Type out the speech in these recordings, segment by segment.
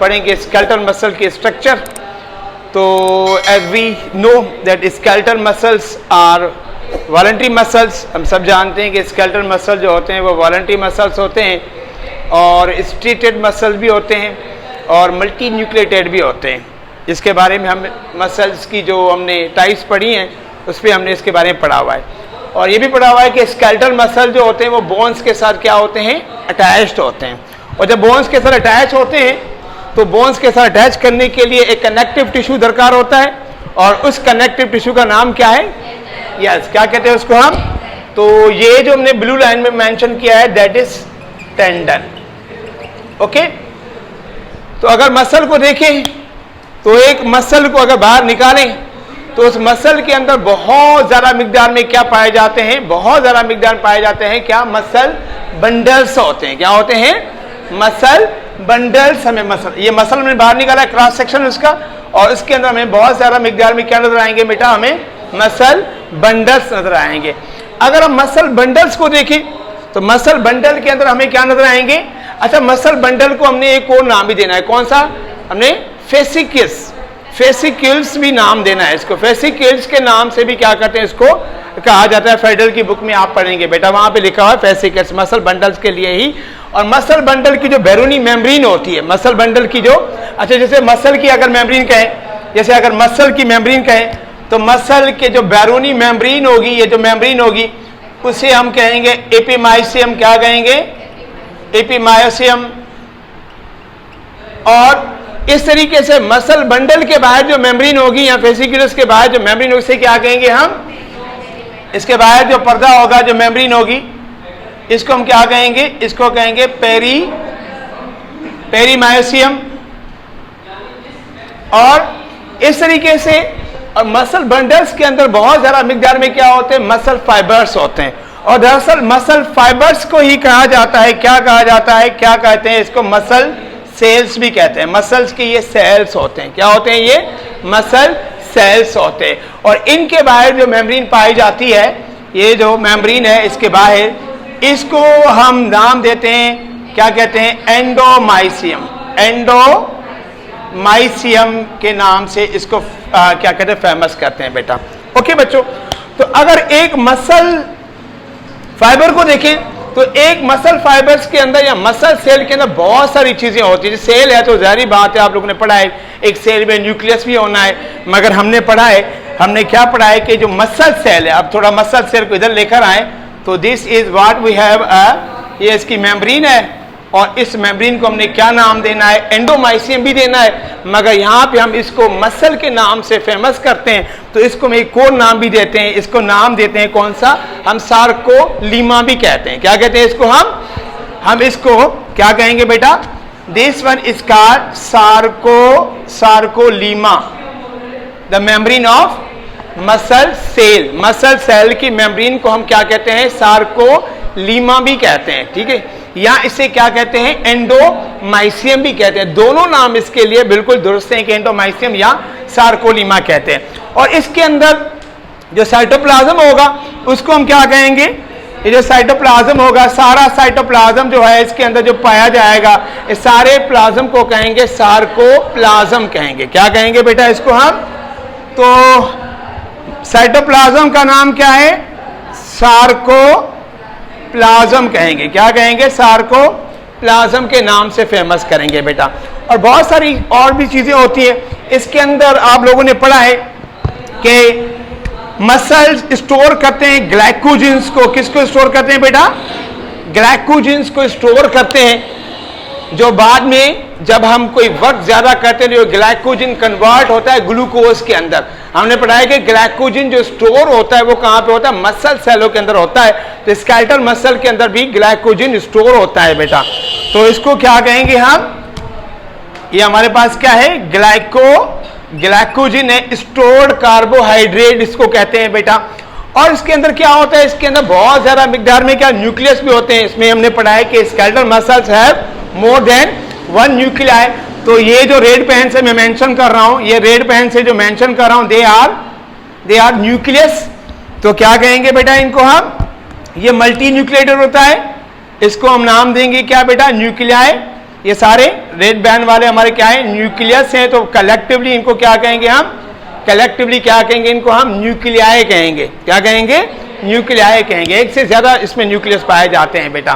पढ़ेंगे skeletal muscle की structure. तो as we know that skeletal muscles are voluntary muscles. हम सब जानते हैं कि स्केलेटल मसल जो होते हैं वो वॉलंटरी मसल्स होते हैं और स्ट्रेटेड मसल भी होते हैं और मल्टी न्यूक्लिएटेड भी होते हैं। इसके बारे में हम मसल्स की जो हमने टाइप्स पढ़ी हैं उस पर हमने इसके बारे में पढ़ा हुआ है और ये भी पढ़ा हुआ है कि स्केलेटल मसल जो होते हैं वो बोन्स के साथ क्या होते हैं, अटैच्ड होते हैं। और जब बोन्स के साथ अटैच होते हैं तो बोन्स के साथ अटैच करने के लिए एक कनेक्टिव टिश्यू दरकार होता है और उस कनेक्टिव टिश्यू का नाम क्या है, यस क्या कहते हैं उसको हम, तो ये जो हमने ब्लू लाइन में मेंशन किया है दैट इज टेंडन। ओके, तो अगर मसल को देखें तो एक मसल को अगर बाहर निकालें तो उस मसल के अंदर बहुत ज़्यादा मिकदार में क्या पाए जाते हैं, बहुत ज़्यादा मिकदार में पाए जाते हैं क्या, मसल बंडल्स होते हैं। क्या होते हैं, मसल बंडल्स। हमें मसल, ये मसल में बाहर निकाला है क्रॉस सेक्शन उसका और इसके अंदर हमें बहुत ज़्यादा मिकदार में क्या नजर आएंगे बेटा, हमें मसल बंडल्स नजर आएंगे। अगर हम मसल बंडल्स को देखें तो मसल बंडल के अंदर हमें क्या नजर आएंगे, अच्छा मसल बंडल को हमने एक और नाम भी देना है, कौन सा, हमने फेसिकल्स, फेसिकल्स भी नाम देना है इसको। फेसिकल्स के नाम से भी क्या करते हैं, इसको कहा जाता है। फेडरल की बुक में आप पढ़ेंगे बेटा, वहां पे लिखा हुआ है फेसिकल्स, मसल बंडल्स के लिए ही। और मसल बंडल की जो बैरूनी मेम्ब्रेन होती है, मसल बंडल की जो, अच्छा जैसे मसल की अगर मेम्ब्रेन कहें, जैसे अगर मसल की मेम्ब्रेन कहें तो मसल के जो बैरूनी मेम्ब्रेन होगी, ये जो मेम्ब्रेन होगी उसे हम कहेंगे एपिमाइसियम। क्या कहेंगे, एपिमाइसियम। और इस तरीके से मसल बंडल के बाहर जो मेम्ब्रेन होगी या फेसिकुलस के बाहर जो मेम्ब्रेन होगी, इसे क्या कहेंगे हम, इसके बाहर जो पर्दा होगा, जो मेम्ब्रेन होगी, इसको हम क्या कहेंगे, इसको कहेंगे पेरीमायोसियम। और इस तरीके से और मसल बंडल्स के अंदर बहुत ज्यादा मिकदार में क्या होते हैं, मसल फाइबर्स होते हैं। और दरअसल मसल फाइबर्स को ही कहा जाता है, क्या कहा जाता है, क्या कहते हैं इसको, मसल सेल्स भी कहते हैं। मसल्स के ये सेल्स होते हैं, क्या होते हैं, ये मसल सेल्स होते हैं। और इनके बाहर जो मेम्ब्रेन पाई जाती है, ये जो मेम्ब्रेन है इसके बाहर, इसको हम नाम देते हैं, क्या कहते हैं, एंडोमाइसियम। एंडोमाइसियम के नाम से इसको क्या कहते हैं, फेमस करते हैं बेटा। ओके बच्चों, तो अगर एक मसल फाइबर को देखें तो एक मसल फाइबर्स के अंदर या मसल सेल के अंदर बहुत सारी चीजें होती है। सेल है तो जारी बात है, आप लोगों ने पढ़ा है एक सेल में न्यूक्लियस भी होना है, मगर हमने पढ़ा है, हमने क्या पढ़ा है कि जो मसल सेल है, अब थोड़ा मसल सेल को इधर लेकर आए तो this is what we have, ये इसकी मेम्ब्रेन है और इस मेम्ब्रेन को हमने क्या नाम देना है, एंडोमाइसियम भी देना है, मगर यहाँ पे हम इसको मसल के नाम से फेमस करते हैं तो इसको हम एक और नाम भी देते हैं, इसको नाम देते हैं कौन सा, हम सार्कोलीमा भी कहते हैं। क्या कहते हैं इसको, हम इसको क्या कहेंगे बेटा, this one is called sarcolemma, the membrane of muscle cell. Muscle cell की मेम्ब्रेन को हम क्या कहते हैं, सार्कोलीमा भी कहते हैं, ठीक है, या इसे क्या कहते हैं, एंडोमाइसियम भी कहते हैं। दोनों नाम इसके लिए बिल्कुल दुरुस्त हैं कि एंडोमाइसियम या सार्कोलीमा कहते हैं। और इसके अंदर जो साइटोप्लाज्म होगा उसको हम क्या कहेंगे, ये जो साइटोप्लाज्म होगा, सारा साइटोप्लाज्म जो है इसके अंदर जो पाया जाएगा, इस सारे प्लाज्म को कहेंगे सार्कोप्लाज्म कहेंगे। क्या कहेंगे बेटा इसको हम, तो साइटोप्लाज्म का नाम क्या है, सार्कोप्लाज्म कहेंगे। क्या कहेंगे, सार्कोप्लाज्म के नाम से फेमस करेंगे बेटा। और बहुत सारी और भी चीजें होती हैं इसके अंदर। आप लोगों ने पढ़ा है कि मसल्स स्टोर करते हैं ग्लाइकोजेंस को। किसको स्टोर करते हैं बेटा, ग्लाइकोजेंस को स्टोर करते हैं, जो बाद में जब हम कोई वर्क ज्यादा करते हैं जो ग्लाइकोजन कन्वर्ट होता है ग्लूकोज के अंदर। हमने पढ़ा है कि ग्लाइकोजन जो स्टोर होता है वो कहां पे होता है, मसल सेलों के अंदर होता है। तो स्केलेटल मसल के अंदर भी ग्लाइकोजन स्टोर होता है बेटा। तो इसको क्या कहेंगे हम, ये हमारे पास क्या है, ग्लाइकोजन है, स्टोर्ड कार्बोहाइड्रेट इसको कहते हैं बेटा। और इसके अंदर क्या होता है, इसके अंदर बहुत ज्यादा मिकदार में क्या, न्यूक्लियस भी होते हैं। इसमें हमने पढ़ा है कि skeletal muscles have more than one nuclei. तो ये जो रेड पेन से मैं मेंशन कर रहा हूं, ये रेड पेन से जो मेंशन कर रहा हूं, दे आर न्यूक्लियस। तो क्या कहेंगे बेटा इनको हम, ये मल्टी न्यूक्लिएटेड होता है, इसको हम नाम देंगे क्या बेटा, न्यूक्लियाई। ये सारे रेड बैंड वाले हमारे क्या है, न्यूक्लियस हैं, तो कलेक्टिवली इनको क्या कहेंगे हम, कलेक्टिवली क्या कहेंगे इनको हम, न्यूक्लियाई कहेंगे। क्या कहेंगे, न्यूक्लियाई कहेंगे। एक से ज्यादा इसमें न्यूक्लियस पाए जाते हैं बेटा।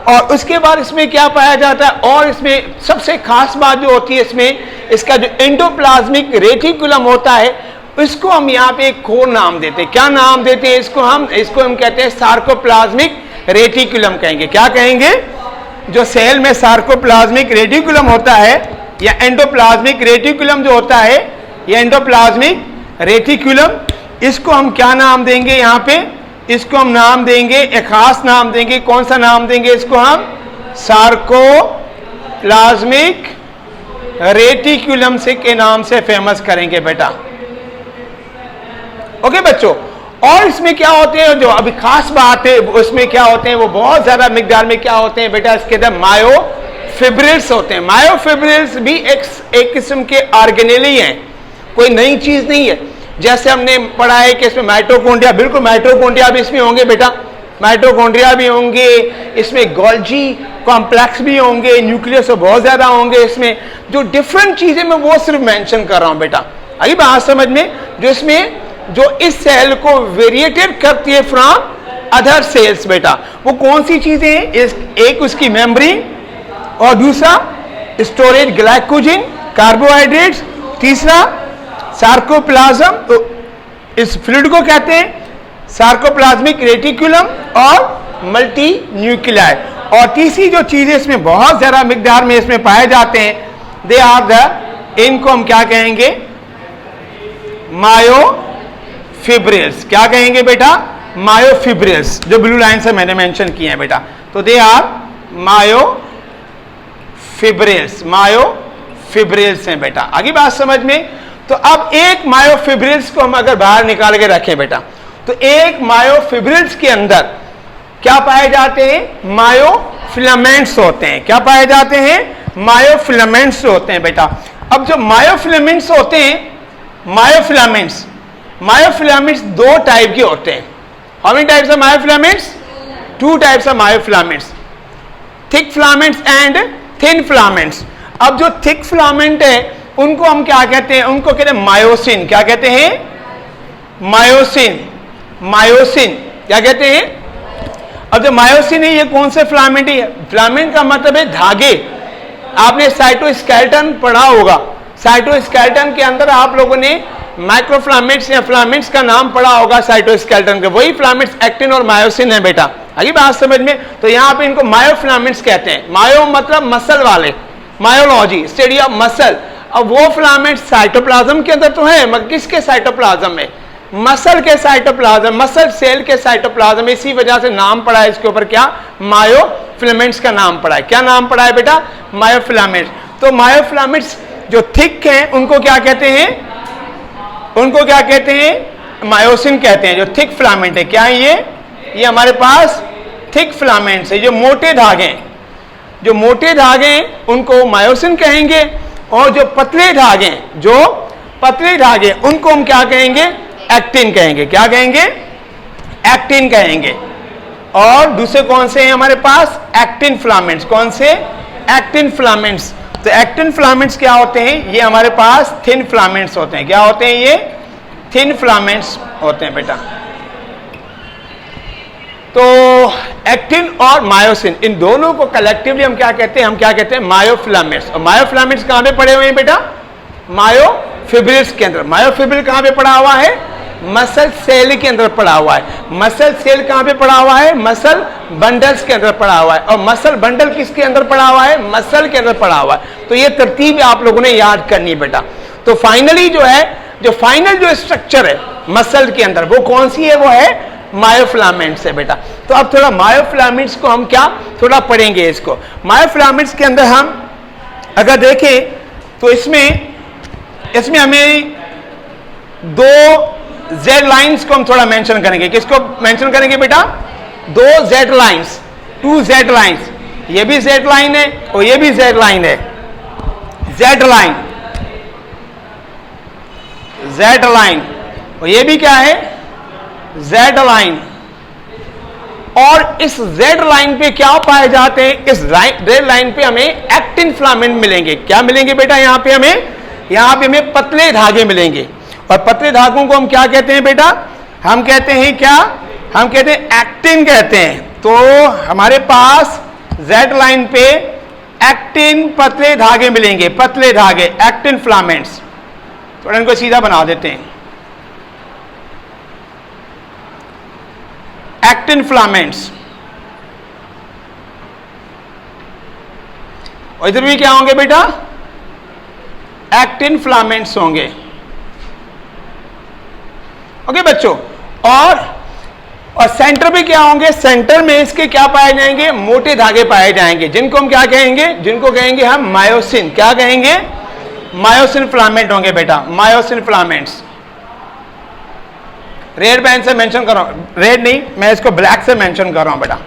और उसके बाद इसमें क्या पाया जाता है, और इसमें सबसे खास बात जो होती है इसमें, इसका जो एंडोप्लाज्मिक रेटिकुलम होता है, इसको हम यहाँ पे एक और नाम देते हैं। क्या नाम देते हैं इसको हम कहते हैं सार्कोप्लाज्मिक रेटिकुलम कहेंगे। क्या कहेंगे, जो सेल में सार्कोप्लाज्मिक रेटिकुलम होता है या एंडोप्लाज्मिक रेटिकुलम जो होता है, ये एंडोप्लाज्मिक रेटिकुलम, इसको हम क्या नाम देंगे, यहाँ पे इसको हम नाम देंगे, एक खास नाम देंगे। कौन सा नाम देंगे इसको हम, सार्कोप्लाज्मिक रेटिकुलम से के नाम से फेमस करेंगे बेटा। ओके बच्चों, और इसमें क्या होते हैं, जो अभी खास बात है उसमें क्या होते हैं, वो बहुत ज्यादा मिकदार में क्या होते हैं बेटा, इसके अंदर मायोफिब्रिल्स होते हैं। मायोफिब्रिल्स भी एक किस्म के ऑर्गेनेल ही हैं, कोई नई चीज नहीं है। जैसे हमने पढ़ा है कि इसमें माइटोकॉन्ड्रिया, बिल्कुल माइटोकॉन्ड्रिया भी इसमें होंगे बेटा, माइटोकॉन्ड्रिया भी होंगे, इसमें गोल्जी कॉम्प्लेक्स भी होंगे, न्यूक्लियस बहुत ज्यादा होंगे। इसमें जो डिफरेंट चीजें मैं वो सिर्फ मेंशन कर रहा हूं बेटा, आई बात समझ में, जो इसमें जो इस सेल को वेरिएटेड करती है फ्रॉम अदर सेल्स बेटा, वो कौन सी चीजें हैं, एक उसकी मेम्ब्रेन, और दूसरा स्टोरेज ग्लाइकोजन कार्बोहाइड्रेट्स, तीसरा सार्कोप्लाज्म, तो इस फ्लूइड को कहते हैं सार्कोप्लाज्मिक रेटिकुलम और मल्टी न्यूक्लियाई। और तीसरी जो चीजें इसमें बहुत ज्यादा मिकदार में इसमें पाए जाते हैं, दे आर द, इनको हम क्या कहेंगे, मायोफिब्रिल्स। क्या कहेंगे बेटा, मायोफिब्रिल्स, जो ब्लू लाइन से मैंने मेंशन किए हैं बेटा, तो दे आर मायोफिब्रिल्स, मायोफिब्रिल्स हैं बेटा। आगे बात समझ में। तो अब एक मायोफिब्रिल्स को हम अगर बाहर निकाल के रखें बेटा, तो एक मायोफिब्रिल्स के अंदर क्या पाए जाते हैं, मायोफिलामेंट्स होते हैं। क्या पाए जाते हैं, मायोफिलामेंट्स होते हैं बेटा। अब जो मायोफिलामेंट्स होते हैं, मायोफिलामेंट्स दो टाइप के होते हैं। How many types of myofilaments, two types of myofilaments, thick filaments and thin filaments. अब जो थिक फिलामेंट है उनको हम क्या कहते हैं, उनको कहते हैं मायोसिन। क्या कहते हैं, मायोसिन, मायोसिन क्या कहते हैं। अब जो मायोसिन है ये कौन से फिलामेंट है, फिलामेंट का मतलब है धागे। आपने साइटोस्केलेटन पढ़ा होगा, साइटोस्केलेटन के अंदर आप लोगों ने माइक्रोफिलामेंट्स या फिलामेंट्स का नाम पढ़ा होगा साइटोस्केलेटन के, वही फिलामेंट्स एक्टिन और मायोसिन है बेटा। आगे बात समझ में। तो यहाँ पे इनको मायोफिलामेंट्स कहते हैं। मायो मतलब मसल वाले, मायोलॉजी स्टडी ऑफ मसल। अब वो फिलामेंट्स साइटोप्लाज्म के अंदर तो है, मगर किसके साइटोप्लाज्म में, मसल के साइटोप्लाज्म, मसल सेल के साइटोप्लाज्म। इसी वजह से नाम पड़ा है इसके ऊपर, क्या, मायोफिलामेंट्स का नाम पड़ा है। क्या नाम पड़ा है बेटा, मायोफिलामेंट्स। तो मायोफिलामेंट्स जो थिक हैं उनको क्या कहते हैं, उनको क्या कहते हैं, मायोसिन कहते हैं। जो थिक फिलामेंट है, क्या है ये हमारे पास थिक फिलामेंट्स है। जो मोटे धागे, जो मोटे धागे उनको मायोसिन कहेंगे, और जो पतले धागे, जो पतले धागे उनको हम क्या कहेंगे, एक्टिन कहेंगे। क्या कहेंगे, एक्टिन कहेंगे। और दूसरे कौन से हैं हमारे पास, एक्टिन फिलामेंट्स। कौन से, एक्टिन फिलामेंट्स। तो एक्टिन फिलामेंट्स क्या होते हैं, ये हमारे पास थिन फिलामेंट्स होते हैं। क्या होते हैं, ये थिन फिलामेंट्स होते हैं बेटा। तो एक्टिन और मायोसिन, इन दोनों को कलेक्टिवली हम क्या कहते हैं, हम क्या कहते हैं, मायोफिलामेंट्स। और मायोफिलामेंट्स कहां पे पड़े हुए हैं बेटा, मायोफिब्रिल्स के अंदर। मायोफिब्रिल कहां पे पड़ा हुआ है, मसल सेल के अंदर पड़ा हुआ है। मसल सेल कहां पे पड़ा हुआ है, मसल बंडल्स के अंदर पड़ा हुआ है। और मसल बंडल किसके अंदर पड़ा हुआ है, मसल के अंदर पड़ा हुआ है। तो ये तरतीब आप लोगों ने याद करनी है बेटा। तो फाइनली जो है, जो फाइनल जो स्ट्रक्चर है मसल के अंदर, वो कौन सी है, वो है मायोफिलामेंट्स है बेटा। तो अब थोड़ा मायोफिलामेंट्स को हम क्या थोड़ा पढ़ेंगे इसको। मायोफिलामेंट्स के अंदर हम अगर देखें तो इसमें हमें दो जेड लाइंस को हम थोड़ा मेंशन करेंगे। किसको मेंशन करेंगे बेटा, दो Z lines, two Z lines. ये भी जेड लाइन है और ये भी जेड लाइन है। जेड लाइन, जेड लाइन, और ये भी क्या है, जेड लाइन। और इस रेड लाइन पे क्या पाए जाते हैं, इस रेड लाइन पे हमें एक्टिन फिलामेंट मिलेंगे। क्या मिलेंगे बेटा, यहाँ पे हमें पतले धागे मिलेंगे। और पतले धागों को हम क्या कहते हैं बेटा, हम कहते हैं क्या, हम कहते हैं एक्टिन कहते हैं। तो हमारे पास रेड लाइन पे एक्टिन पतले धागे मिलेंगे, पतले धागे, एक्टिन फिलामेंट्स। थोड़ा इनको सीधा बना देते हैं, एक्टिन फिलामेंट्स। और इधर भी क्या होंगे बेटा, एक्टिन फिलामेंट्स होंगे। ओके बच्चों, और सेंटर पे क्या होंगे, सेंटर में इसके क्या पाए जाएंगे, मोटे धागे पाए जाएंगे, जिनको हम क्या कहेंगे, जिनको कहेंगे हम मायोसिन। क्या कहेंगे, मायोसिन फिलामेंट होंगे बेटा, मायोसिन फिलामेंट्स। रेड पेन से मेंशन कर रहा हूं, रेड नहीं, मैं इसको ब्लैक से मेंशन कर रहा हूं बेटा।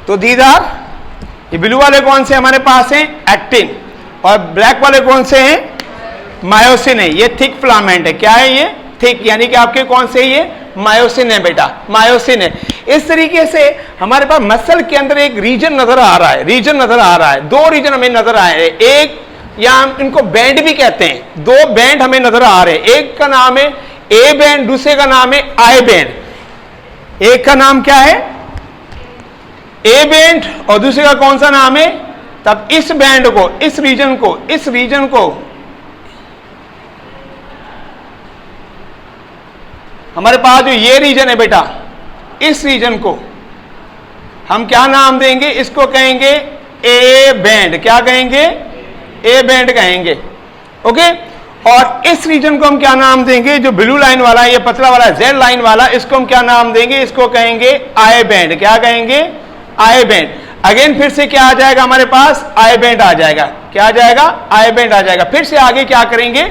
तो दीदार ये ब्लू वाले कौन से हमारे पास हैं, एक्टिन, और ब्लैक वाले कौन से हैं, मायोसिन है। ये थिक फिलामेंट है। क्या है ये, थिक, यानी कि आपके कौन से, ये मायोसिन है बेटा, मायोसिन है। इस तरीके से हमारे पास मसल के अंदर एक रीजन नजर आ रहा है, रीजन नजर आ रहा है। दो रीजन हमें नजर आए हैं, एक या हम इनको बैंड भी कहते हैं, दो बैंड हमें नजर आ रहे हैं। एक का नाम है ए बैंड, दूसरे का नाम है आई बैंड। एक का नाम क्या है, ए बैंड, और दूसरे का कौन सा नाम है, तब इस बैंड को, इस रीजन को, इस रीजन को हमारे पास जो ये रीजन है बेटा, इस रीजन को हम क्या नाम देंगे, इसको कहेंगे ए बैंड। क्या कहेंगे, ए बैंड कहेंगे। ओके, और इस रीजन को हम क्या नाम देंगे, जो ब्लू लाइन वाला है, ये पतला वाला जेड लाइन वाला, इसको हम क्या नाम देंगे, इसको कहेंगे आई बैंड। क्या कहेंगे, आई बैंड। अगेन फिर से क्या आ जाएगा हमारे पास, आई बैंड आ जाएगा। क्या आ जाएगा, आई बैंड आ जाएगा। फिर से आगे क्या करेंगे,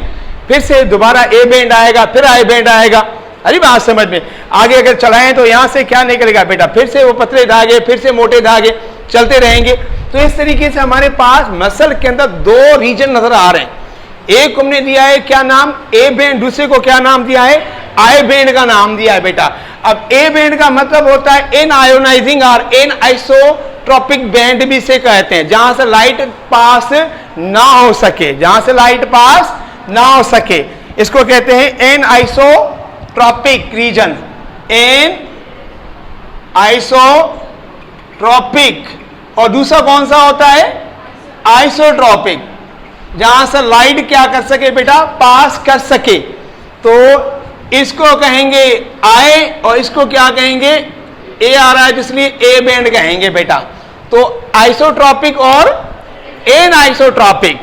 फिर से दोबारा ए बैंड आएगा, फिर आई बैंड आएगा। अरे बात समझ में, आगे अगर चलाएं तो यहां से क्या निकलेगा बेटा, फिर से वो पतले धागे, फिर से मोटे धागे, चलते रहेंगे। तो इस तरीके से हमारे पास मसल के अंदर दो रीजन नजर आ रहे हैं। एक हमने दिया है क्या नाम, ए बैंड, दूसरे को क्या नाम दिया है, आई बैंड का नाम दिया है बेटा। अब ए बैंड का मतलब होता है एन आयोनाइजिंग और एन आइसोट्रोपिक बैंड भी से कहते हैं, जहां से लाइट पास ना हो सके, जहां से लाइट पास ना हो सके, इसको कहते हैं anisotropic region, anisotropic. और दूसरा कौन सा होता है, आइसोट्रोपिक, जहां से लाइट क्या कर सके बेटा, पास कर सके। तो इसको कहेंगे आई, और इसको क्या कहेंगे, ए आ रहा है इसलिए ए बैंड कहेंगे बेटा। तो आइसोट्रोपिक और एन आइसोट्रोपिक,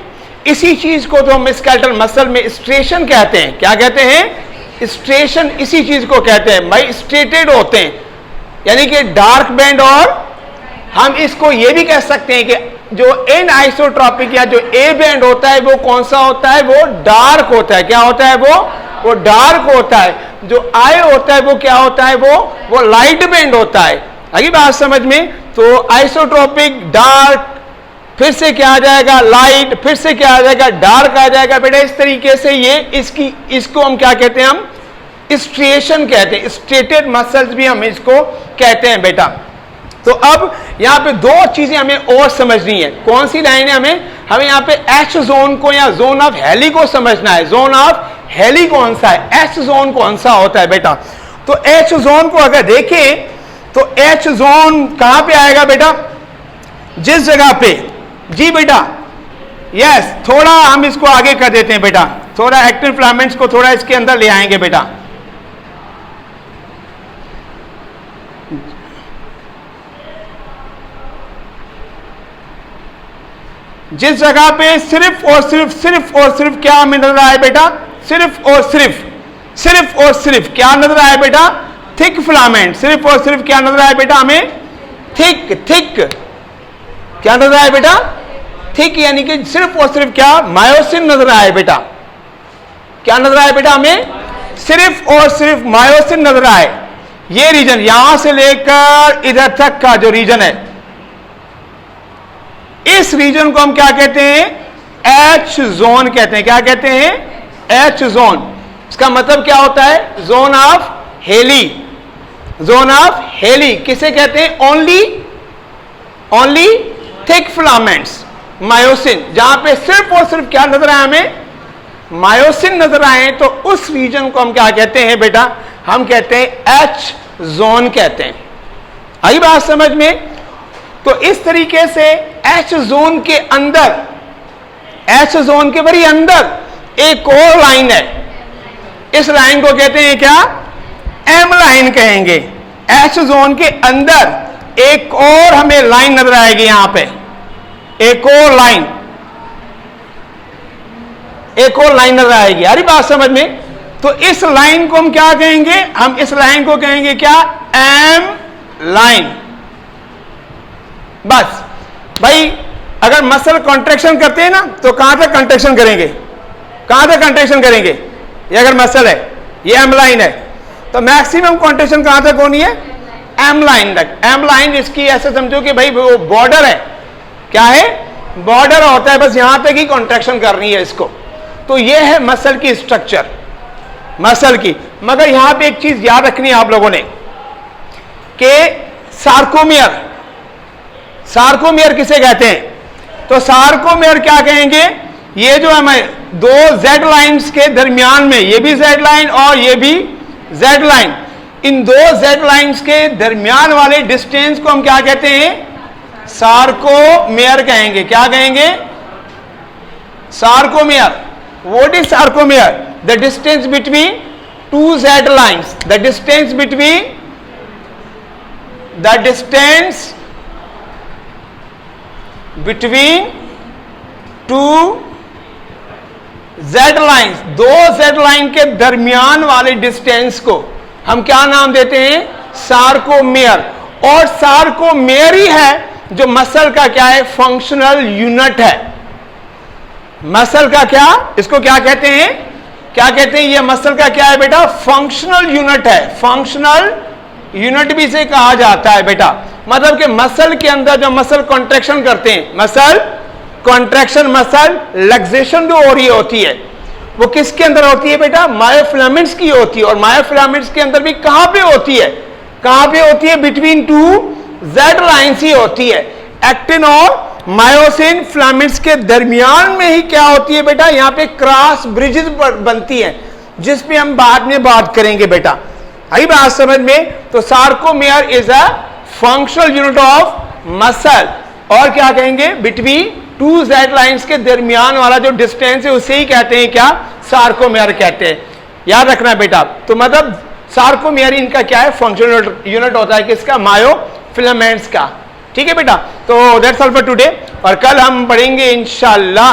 इसी चीज को तो हम स्केलेटल मसल में स्ट्रेशन कहते हैं। क्या कहते हैं, स्ट्रेशन, इसी चीज को कहते हैं भाई, स्ट्रेटेड होते हैं, यानी कि डार्क बैंड। और हम इसको ये भी कह सकते हैं कि जो एन आइसोट्रोपिक या जो ए बैंड होता है वो कौन सा होता है, वो डार्क होता है। क्या होता है, वो डार्क होता है। जो आई होता है वो क्या होता है, वो लाइट बैंड होता है। आगे बात समझ में। तो आइसोट्रोपिक, डार्क, फिर से क्या आ जाएगा, लाइट, फिर से क्या आ जाएगा, डार्क आ जाएगा बेटा। इस तरीके से ये इसको हम क्या कहते हैं, हम स्ट्रिएशन कहते हैं, स्ट्रेटेड मसल्स भी हम इसको कहते हैं बेटा। तो अब यहां पे दो चीजें हमें और समझनी है। कौन सी लाइन है, हमें यहां पे एच जोन को या जोन ऑफ हेली को समझना है। जोन ऑफ हेली कौन सा है, एच जोन कौन सा होता है बेटा। तो एच जोन को अगर देखें तो एच जोन कहां पे आएगा बेटा, जिस जगह पे, जी बेटा, यस, थोड़ा हम इसको आगे कर देते हैं बेटा, थोड़ा एक्टिन फिलामेंट्स को थोड़ा इसके अंदर ले आएंगे बेटा। जिस जगह पे सिर्फ और सिर्फ क्या हमें नजर आया बेटा, सिर्फ और सिर्फ क्या नजर आया बेटा, थिक फिलामेंट। सिर्फ और सिर्फ क्या नजर आया बेटा हमें, थिक क्या नजर आया बेटा, थिक, यानी कि सिर्फ और सिर्फ क्या, मायोसिन नजर आया बेटा। क्या नजर आया बेटा हमें, सिर्फ और सिर्फ मायोसिन नजर आए, ये रीजन यहां से लेकर इधर तक का जो रीजन है, इस रीजन को हम क्या कहते हैं? एच जोन कहते हैं। क्या कहते हैं? H zone. इसका मतलब क्या होता है? जोन ऑफ हेली। जोन ऑफ हेली किसे कहते हैं? ओनली थिक फिलामेंट्स, मायोसिन, जहां पे सिर्फ और सिर्फ क्या नजर आए हमें? मायोसिन नजर आए, तो उस रीजन को हम क्या कहते हैं बेटा? हम कहते हैं एच जोन कहते हैं। आई बात समझ में? तो इस तरीके से एच जोन के अंदर, एच जोन के बड़ी अंदर एक और लाइन है। इस लाइन को कहते हैं क्या? एम लाइन कहेंगे। एच जोन के अंदर एक और हमें लाइन नजर आएगी, यहां पे एक और लाइन, एक और लाइन नजर आएगी। यारी बात समझ में? तो इस लाइन को हम क्या कहेंगे? हम इस लाइन को कहेंगे क्या? M line. बस भाई, अगर मसल कॉन्ट्रैक्शन करते हैं ना, तो कहां तक कॉन्ट्रैक्शन करेंगे? कहां तक कॉन्ट्रैक्शन करेंगे? ये अगर मसल है, ये एम लाइन है, तो मैक्सिमम कॉन्ट्रैक्शन कहां तक होनी है? एम लाइन तक। एम लाइन इसकी ऐसे समझो कि भाई वो बॉर्डर है। क्या है? बॉर्डर होता है, बस यहां तक ही कॉन्ट्रैक्शन करनी है इसको। तो ये है मसल की स्ट्रक्चर, मसल की। मगर यहां पे एक चीज याद रखनी है आप लोगों ने कि सार्कोमियर, सार्कोमियर किसे कहते हैं? तो सार्कोमियर क्या कहेंगे? ये जो हमें दो जेड लाइंस के दरमियान में, ये भी जेड लाइन और ये भी जेड लाइन, इन दो जेड लाइंस के दरमियान वाले डिस्टेंस को हम क्या कहते हैं? सार्कोमियर कहेंगे। क्या कहेंगे? Sarcomere. What is sarcomere? The distance between two Z lines. The distance between two Z lines, दो Z लाइन के दरमियान वाले डिस्टेंस को हम क्या नाम देते हैं? सार्कोमेयर। और सार्कोमेयर ही है जो मसल का क्या है? फंक्शनल यूनिट है। मसल का क्या? इसको क्या कहते हैं? क्या कहते हैं? ये मसल का क्या है बेटा? फंक्शनल यूनिट है। फंक्शनल यूनिट भी इसे कहा जाता है बेटा। मतलब कि मसल के अंदर जो मसल कॉन्ट्रैक्शन करते हैं, मसल कॉन्ट्रैक्शन, मसल रिलैक्सेशन जो हो रही होती है, वो किसके अंदर होती है बेटा? मायोफिलामेंट्स की होती है। और मायोफिलामेंट्स के अंदर भी कहां पे होती है? कहां पे होती है? बिटवीन टू जेड लाइंस ही होती है। एक्टिन और मायोसिन फिलामेंट्स के दरमियान में ही क्या होती है बेटा? यहां पे क्रॉस ब्रिजेस बनती हैं, जिस पे हम बाद में बात करेंगे बेटा। आई बात समझ में? तो sarcomere is a functional unit of muscle. और क्या कहेंगे? बिटवीन टू जेड लाइंस के दरमियान वाला जो डिस्टेंस है उसे ही कहते हैं क्या? सार्कोमेयर कहते हैं। याद रखना बेटा। तो मतलब सार्कोमेयर इनका क्या है? फंक्शनल यूनिट होता है किसका? मायोफिलामेंट्स का। ठीक है बेटा। तो दैट्स ऑल फॉर टुडे। और कल हम पढ़ेंगे इंशाल्लाह